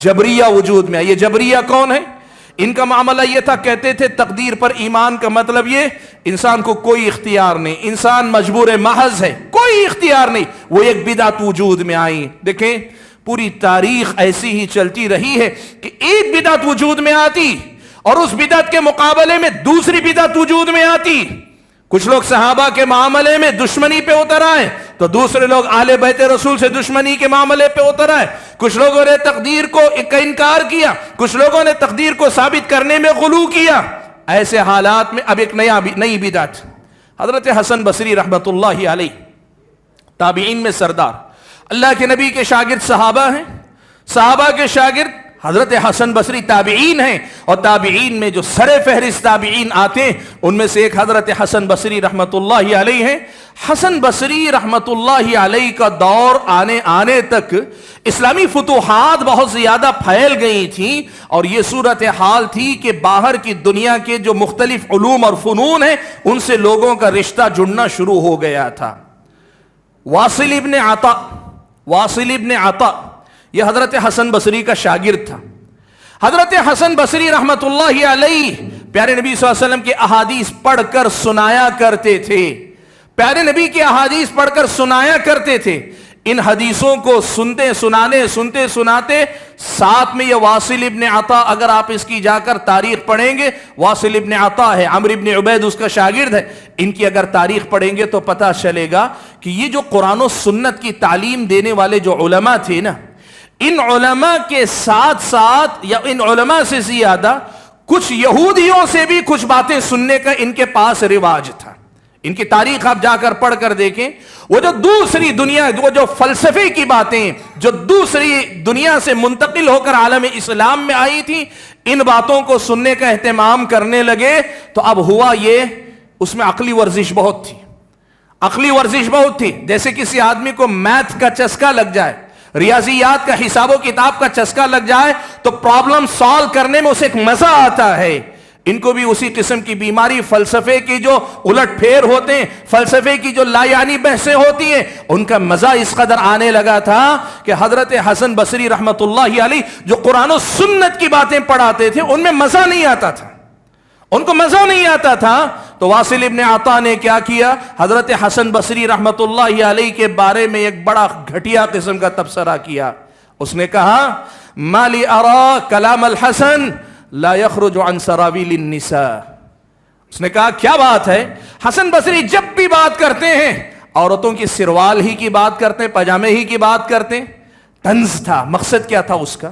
جبریہ وجود میں. یہ جبریہ کون ہے؟ ان کا معاملہ یہ تھا، کہتے تھے تقدیر پر ایمان کا مطلب یہ انسان کو کوئی اختیار نہیں، انسان مجبور محض ہے، کوئی اختیار نہیں. وہ ایک بدعت وجود میں آئی. دیکھیں پوری تاریخ ایسی ہی چلتی رہی ہے کہ ایک بدعت وجود میں آتی اور اس بدعت کے مقابلے میں دوسری بدعت وجود میں آتی. کچھ لوگ صحابہ کے معاملے میں دشمنی پہ اتر آئے تو دوسرے لوگ اہل بیت رسول سے دشمنی کے معاملے پہ اتر آئے. کچھ لوگوں نے تقدیر کو انکار کیا، کچھ لوگوں نے تقدیر کو ثابت کرنے میں غلو کیا. ایسے حالات میں اب ایک نئی بدعت. حضرت حسن بصری رحمت اللہ علیہ تابعین میں سردار، اللہ کے نبی کے شاگرد صحابہ ہیں، صحابہ کے شاگرد حضرت حسن بصری تابعین ہیں، اور تابعین میں جو سر فہرست تابعین آتے ہیں ان میں سے ایک حضرت حسن بصری رحمت اللہ علیہ ہیں. حسن بصری رحمت اللہ علیہ کا دور آنے تک اسلامی فتوحات بہت زیادہ پھیل گئی تھیں، اور یہ صورتحال تھی کہ باہر کی دنیا کے جو مختلف علوم اور فنون ہیں ان سے لوگوں کا رشتہ جڑنا شروع ہو گیا تھا. واصل ابن عطا یہ حضرت حسن بصری کا شاگرد تھا. حضرت حسن بصری رحمت اللہ علیہ پیارے نبی صلی اللہ علیہ وسلم کے احادیث پڑھ کر سنایا کرتے تھے، پیارے نبی کے احادیث پڑھ کر سنایا کرتے تھے. ان حدیثوں کو سنتے سناتے ساتھ میں یہ واصل ابن عطا، اگر آپ اس کی جا کر تاریخ پڑھیں گے، واصل ابن عطا ہے، عمرو ابن عبید اس کا شاگرد ہے، ان کی اگر تاریخ پڑھیں گے تو پتہ چلے گا کہ یہ جو قرآن و سنت کی تعلیم دینے والے جو علماء تھے نا، ان علماء کے ساتھ ساتھ یا ان علماء سے زیادہ کچھ یہودیوں سے بھی کچھ باتیں سننے کا ان کے پاس رواج تھا. ان کی تاریخ آپ جا کر پڑھ کر دیکھیں. وہ جو دوسری دنیا، وہ جو فلسفے کی باتیں جو دوسری دنیا سے منتقل ہو کر عالم اسلام میں آئی تھی، ان باتوں کو سننے کا اہتمام کرنے لگے. تو اب ہوا یہ، اس میں عقلی ورزش بہت تھی. جیسے کسی آدمی کو میتھ کا چسکا لگ جائے، ریاضیات کا، حساب و کتاب کا چسکا لگ جائے تو پرابلم سالو کرنے میں اسے ایک مزہ آتا ہے. ان کو بھی اسی قسم کی بیماری، فلسفے کی جو الٹ پھیر ہوتے ہیں، فلسفے کی جو لا یعنی بحثیں ہوتی ہیں، ان کا مزہ اس قدر آنے لگا تھا کہ حضرت حسن بصری رحمت اللہ علیہ جو قرآن و سنت کی باتیں پڑھاتے تھے ان میں مزہ نہیں آتا تھا، ان کو مزہ نہیں آتا تھا. تو واصل ابن عطا نے کیا کیا؟ حضرت حسن بصری رحمت اللہ علیہ کے بارے میں ایک بڑا گھٹیا قسم کا تبصرہ کیا. اس نے کہا مالی ارا کلام الحسن لا يخرج عن سراویل النساء. اس نے کہا کیا بات ہے، حسن بصری جب بھی بات کرتے ہیں عورتوں کی سروال ہی کی بات کرتے ہیں، پاجامے ہی کی بات کرتے ہیں. طنز تھا. مقصد کیا تھا اس کا؟